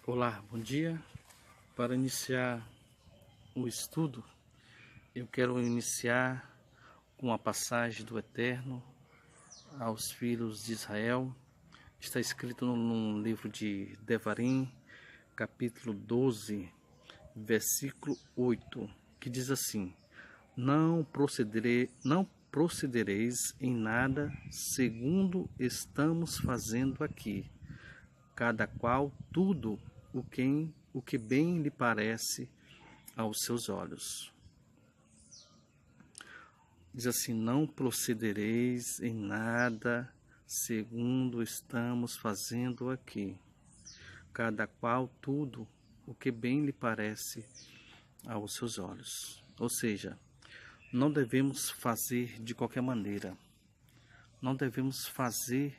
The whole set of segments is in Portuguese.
Olá, bom dia. Para iniciar o estudo, eu quero iniciar com a passagem do Eterno aos filhos de Israel. Está escrito no livro de Devarim, capítulo 12, versículo 8, que diz assim: não procedereis em nada segundo estamos fazendo aqui, cada qual tudo o que bem lhe parece aos seus olhos. Diz assim: não procedereis em nada segundo estamos fazendo aqui, cada qual tudo o que bem lhe parece aos seus olhos. Ou seja, não devemos fazer de qualquer maneira, não devemos fazer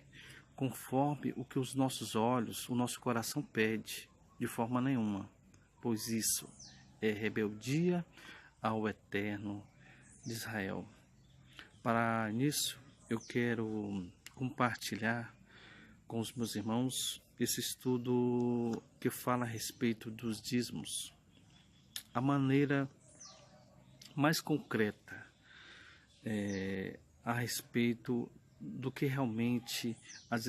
conforme o que os nossos olhos, o nosso coração pede, de forma nenhuma, pois isso é rebeldia ao Eterno de Israel. Para nisso, eu quero compartilhar com os meus irmãos esse estudo que fala a respeito dos dízimos, a maneira mais concreta a respeito do que realmente as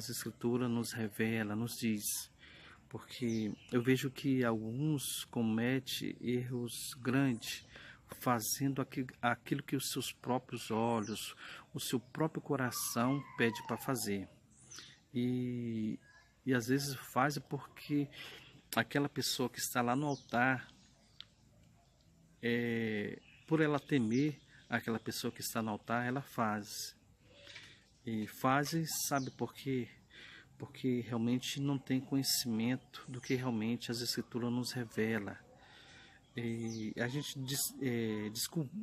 escrituras nos revela, nos diz. Porque eu vejo que alguns cometem erros grandes, fazendo aquilo que os seus próprios olhos, o seu próprio coração pede para fazer. E às vezes faz porque aquela pessoa que está lá no altar, por ela temer aquela pessoa que está no altar, ela faz. E faz, sabe por quê? Porque realmente não tem conhecimento do que realmente as escrituras nos revela. E a gente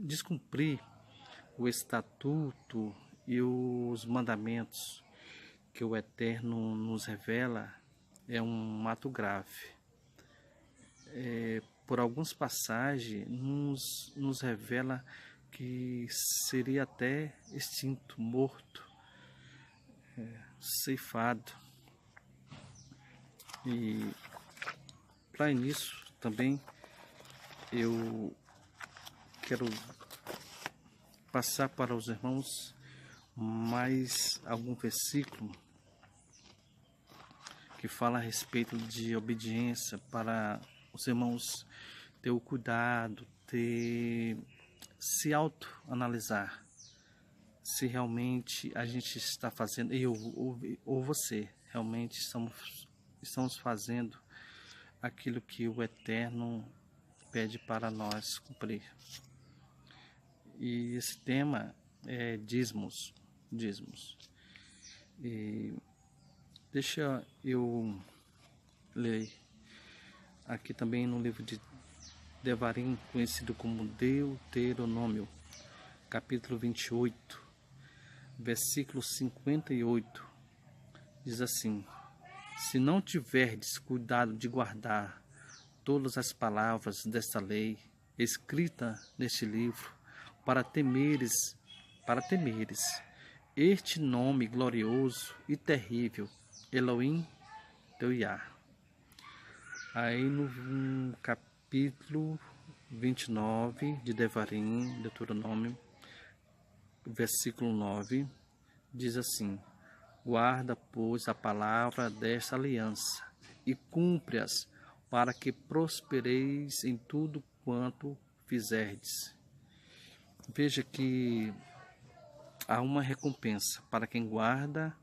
descumprir o estatuto e os mandamentos que o Eterno nos revela é um ato grave. Por algumas passagens nos revela que seria até extinto, morto, ceifado. E para início também eu quero passar para os irmãos mais algum versículo que fala a respeito de obediência, para os irmãos ter o cuidado, se autoanalisar, se realmente a gente está fazendo, ou você, realmente estamos fazendo aquilo que o Eterno pede para nós cumprir. E esse tema é dízimos. E deixa eu ler aqui também no livro de Devarim, conhecido como Deuteronômio, capítulo 28, versículo 58, diz assim: se não tiverdes cuidado de guardar todas as palavras desta lei, escrita neste livro, para temeres este nome glorioso e terrível, Elohim teu Yah. Aí no capítulo 29 de Devarim, Deuteronômio, versículo 9, diz assim: guarda, pois, a palavra desta aliança e cumpre-as, para que prospereis em tudo quanto fizerdes. Veja que há uma recompensa para quem guarda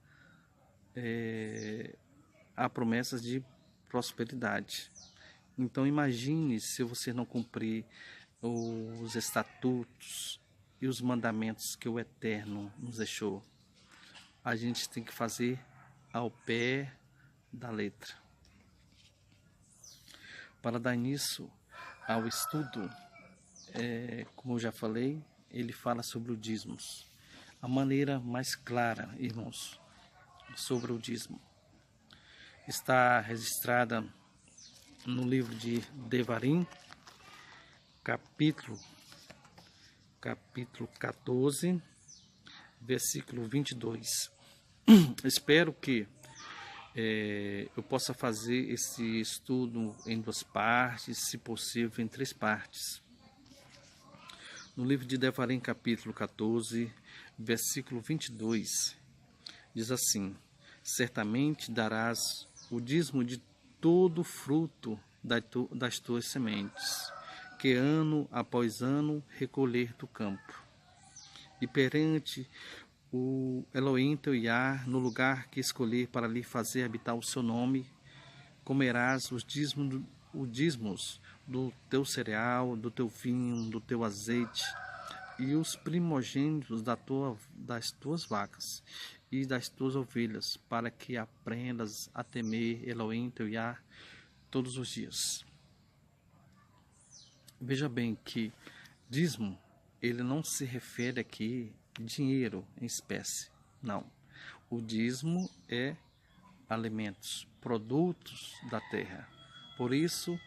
a promessas de prosperidade. Então imagine se você não cumprir os estatutos e os mandamentos que o Eterno nos deixou. A gente tem que fazer ao pé da letra. Para dar início ao estudo, como eu já falei, ele fala sobre o dízimos. A maneira mais clara, irmãos, sobre o dízimo está registrada no livro de Devarim, capítulo 14, versículo 22. Espero que eu possa fazer esse estudo em 2 partes, se possível em 3 partes. No livro de Devarim, capítulo 14, versículo 22, diz assim: certamente darás o dízimo de todo fruto das tuas sementes, que ano após ano recolher do campo. E perante o Elohim teu Iá, no lugar que escolher para lhe fazer habitar o seu nome, comerás os dízimos do teu cereal, do teu vinho, do teu azeite, e os primogênitos das tuas vacas e das tuas ovelhas, para que aprendas a temer Elohim teu Iá todos os dias. Veja bem que dízimo, ele não se refere aqui a dinheiro em espécie, não. O dízimo é alimentos, produtos da terra. Por isso,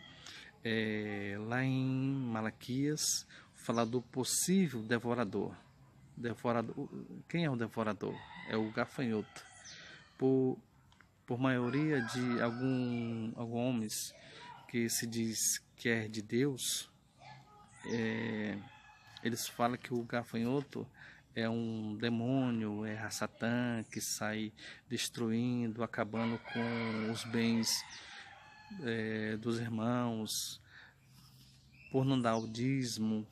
lá em Malaquias, fala do possível devorador. Quem é o devorador? É o gafanhoto. Por maioria de alguns homens que se diz que é de Deus, eles falam que o gafanhoto é um demônio, é a Satã que sai destruindo, acabando com os bens dos irmãos, por não dar o dízimo.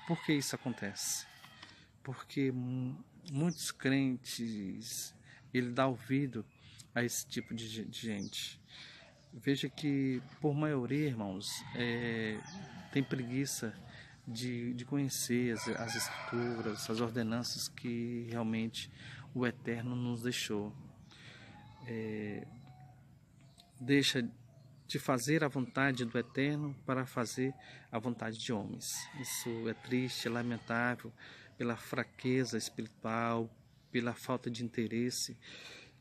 Por que isso acontece? Porque muitos crentes, ele dá ouvido a esse tipo de gente. Veja que, por maioria, irmãos, tem preguiça de conhecer as escrituras, as ordenanças que realmente o Eterno nos deixou. Deixa de fazer a vontade do Eterno para fazer a vontade de homens. Isso é triste, é lamentável, pela fraqueza espiritual, pela falta de interesse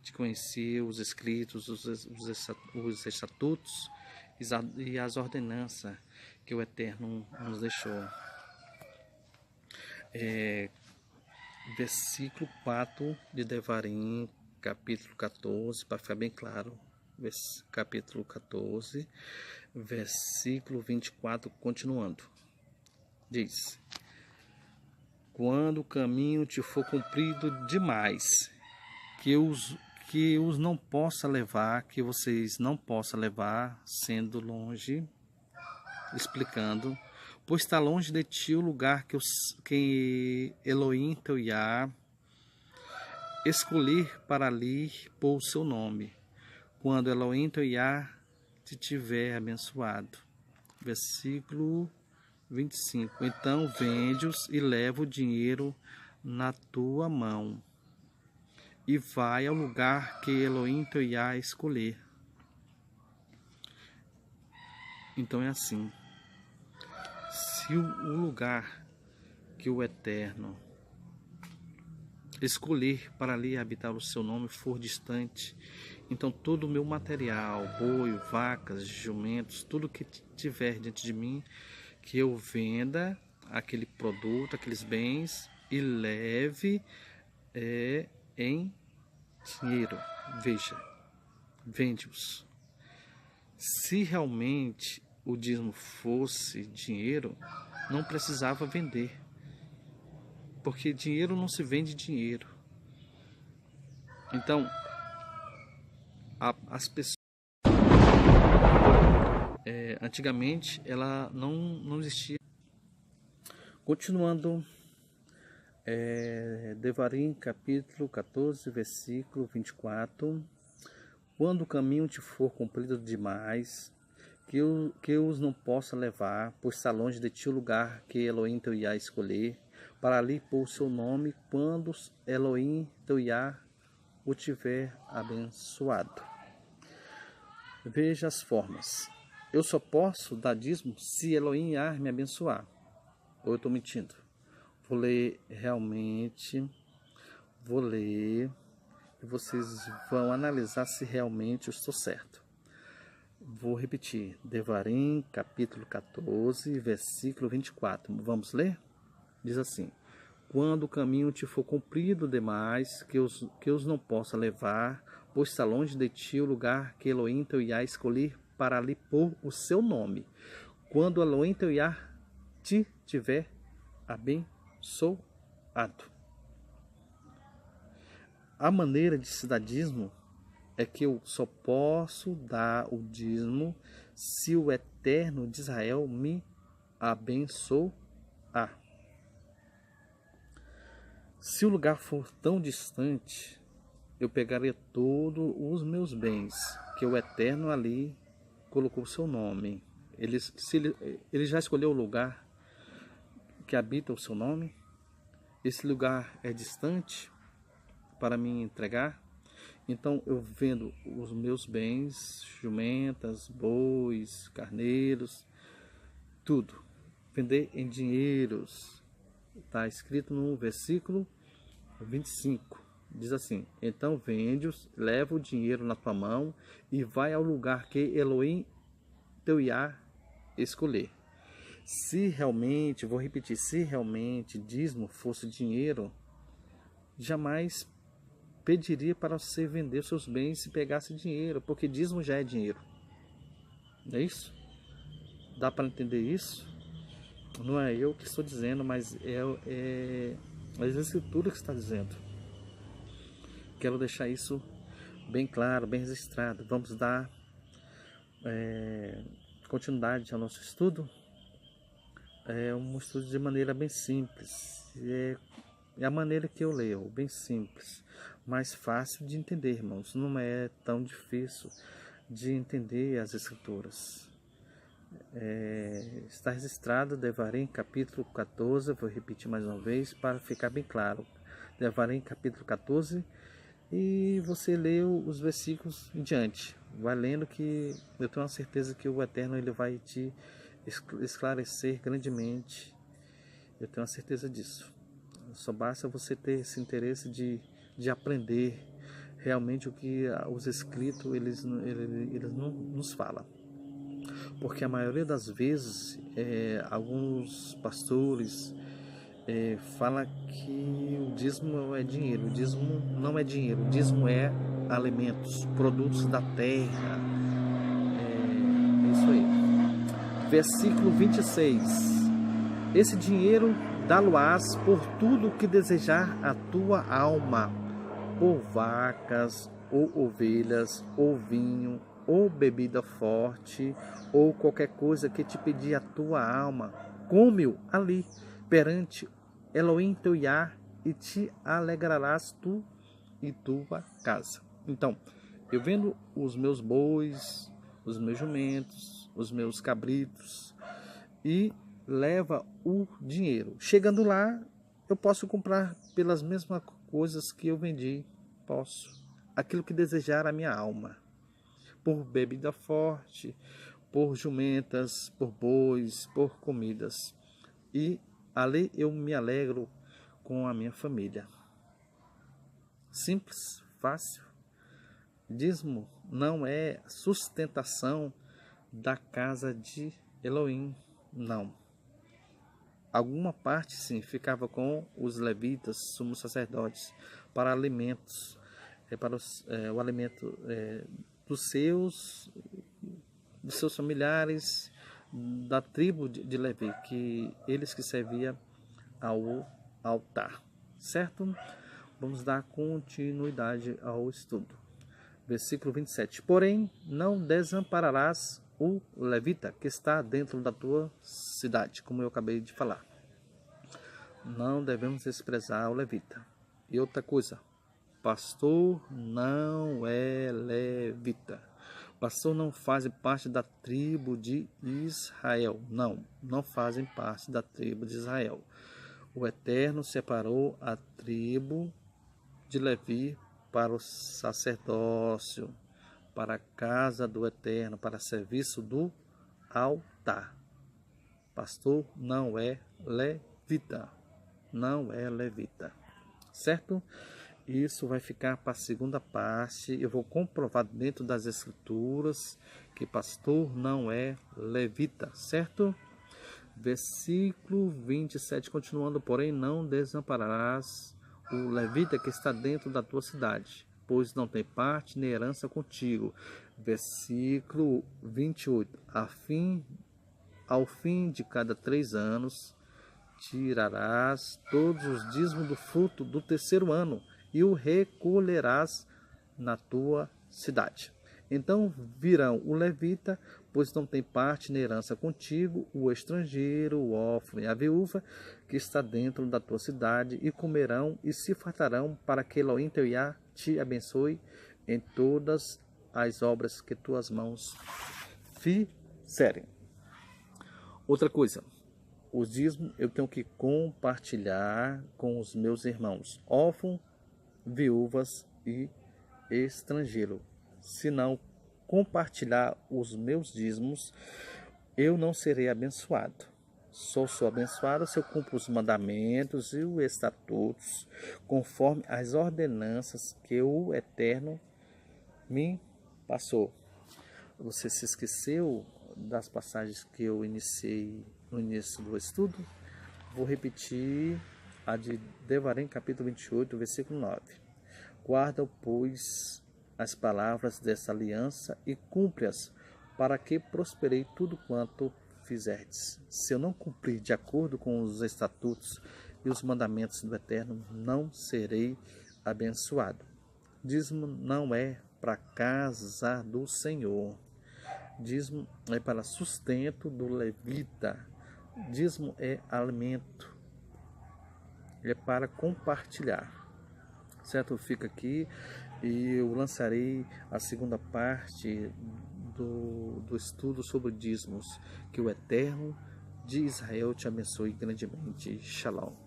de conhecer os escritos, os estatutos e as ordenanças que o Eterno nos deixou. Versículo 4 de Devarim, capítulo 14, para ficar bem claro, capítulo 14, versículo 24, continuando. Diz: quando o caminho te for comprido demais, que os não possa levar, que vocês não possam levar, sendo longe, explicando, pois está longe de ti o lugar que Elohim teu Iá escolher para ali pôr o seu nome, quando Elohim teu Iá te tiver abençoado. Versículo 25. Então vende-os e leva o dinheiro na tua mão, e vai ao lugar que Elohim teu Iá escolher. Então é assim. Se o lugar que o Eterno escolher para ali habitar o seu nome for distante, então todo o meu material, boi, vacas, jumentos, tudo que tiver diante de mim, que eu venda aquele produto, aqueles bens e leve em dinheiro. Veja, vende-os. Se realmente o dízimo fosse dinheiro, não precisava vender, porque dinheiro não se vende dinheiro. Então, as pessoas, antigamente, ela não existia. Continuando, Devarim, capítulo 14, versículo 24. Quando o caminho te for comprido demais, que os não possa levar, pois está longe de ti o lugar que Elohim teu Iá escolher, para ali pôr o seu nome, quando Elohim teu Iá o tiver abençoado. Veja as formas. Eu só posso dar dízimo se Elohim Iá me abençoar. Ou eu estou mentindo? Vou ler e vocês vão analisar se realmente eu estou certo. Vou repetir, Devarim, capítulo 14, versículo 24. Vamos ler? Diz assim: quando o caminho te for comprido demais, que os não possa levar, pois está longe de ti o lugar que Elohim teu Iá escolher para ali pôr o seu nome. Quando Elohim teu Iá te tiver abençoado. A maneira de se dar dízimo é que eu só posso dar o dízimo se o Eterno de Israel me abençoar. Se o lugar for tão distante, eu pegaria todos os meus bens, que o Eterno ali colocou o seu nome. Ele já escolheu o lugar que habita o seu nome. Esse lugar é distante para me entregar. Então eu vendo os meus bens, jumentas, bois, carneiros, tudo. Vender em dinheiros. Está escrito no versículo 25. Diz assim: então vende-os, leva o dinheiro na tua mão e vai ao lugar que Elohim teu Iá escolher. Se realmente, vou repetir, se realmente dízimo fosse dinheiro, jamais pediria para você vender seus bens se pegasse dinheiro, porque dízimo já é dinheiro. Não é isso? Dá para entender isso? Não é eu que estou dizendo, mas é a Escritura que está dizendo. Quero deixar isso bem claro, bem registrado. Vamos dar continuidade ao nosso estudo. É um estudo de maneira bem simples. É a maneira que eu leio, bem simples, mais fácil de entender, irmãos. Não é tão difícil de entender as Escrituras. Está registrado Devarim capítulo 14, vou repetir mais uma vez para ficar bem claro. Devarim capítulo 14, e você lê os versículos em diante. Vai lendo, que eu tenho a certeza que o Eterno ele vai te esclarecer grandemente. Eu tenho a certeza disso. Só basta você ter esse interesse de aprender realmente o que os escritos eles não nos falam. Porque a maioria das vezes alguns pastores falam que o dízimo é dinheiro. O dízimo não é dinheiro, o dízimo é alimentos, produtos da terra. É isso aí. Versículo 26. Esse dinheiro dá-lo-ás por tudo que desejar a tua alma, ou vacas, ou ovelhas, ou vinho, ou bebida forte, ou qualquer coisa que te pedir a tua alma. Come-o ali, perante Elohim teu Iá, e te alegrarás tu e tua casa. Então, eu vendo os meus bois, os meus jumentos, os meus cabritos, e leva o dinheiro. Chegando lá, eu posso comprar pelas mesmas coisas que eu vendi. Posso. Aquilo que desejar a minha alma. Por bebida forte, por jumentas, por bois, por comidas. E ali eu me alegro com a minha família. Simples, fácil. Dízimo não é sustentação da casa de Elohim, não. Alguma parte, sim, ficava com os levitas, sumos sacerdotes, para alimentos, para o alimento dos seus familiares, da tribo de Levi, que eles que serviam ao altar, certo? Vamos dar continuidade ao estudo. Versículo 27. Porém, não desampararás o levita que está dentro da tua cidade, como eu acabei de falar. Não devemos desprezar o levita. E outra coisa, pastor não é levita. Pastor não faz parte da tribo de Israel. Não fazem parte da tribo de Israel. O Eterno separou a tribo de Levi para o sacerdócio, para a casa do Eterno, para serviço do altar. Pastor não é levita. Não é levita. Certo? Isso vai ficar para a segunda parte. Eu vou comprovar dentro das Escrituras que pastor não é levita, certo? Versículo 27, continuando, porém não desampararás o levita que está dentro da tua cidade, pois não tem parte nem herança contigo. Versículo 28, ao fim de cada 3 anos, tirarás todos os dízimos do fruto do terceiro ano e o recolherás na tua cidade. Então virão o levita, pois não tem parte nem herança contigo, o estrangeiro, o órfão e a viúva, que está dentro da tua cidade, e comerão e se fartarão, para que Elohim teu Iá te abençoe em todas as obras que tuas mãos fizerem. Outra coisa, os dízimos eu tenho que compartilhar com os meus irmãos, órfãos, viúvas e estrangeiro. Se não compartilhar os meus dízimos, eu não serei abençoado. Só sou abençoado se eu cumpro os mandamentos e os estatutos, conforme as ordenanças que o Eterno me passou. Você se esqueceu das passagens que eu iniciei no início do estudo? Vou repetir a de Devarim, capítulo 28, versículo 9. Guarda, pois, as palavras dessa aliança e cumpre-as, para que prosperei tudo quanto fizerdes. Se eu não cumprir de acordo com os estatutos e os mandamentos do Eterno, não serei abençoado. Dízimo não é para a casa do Senhor. Dízimo é para sustento do levita. Dízimo é alimento. É para compartilhar. Certo? Fica aqui e eu lançarei a segunda parte do estudo sobre dízimos. Que o Eterno de Israel te abençoe grandemente. Shalom.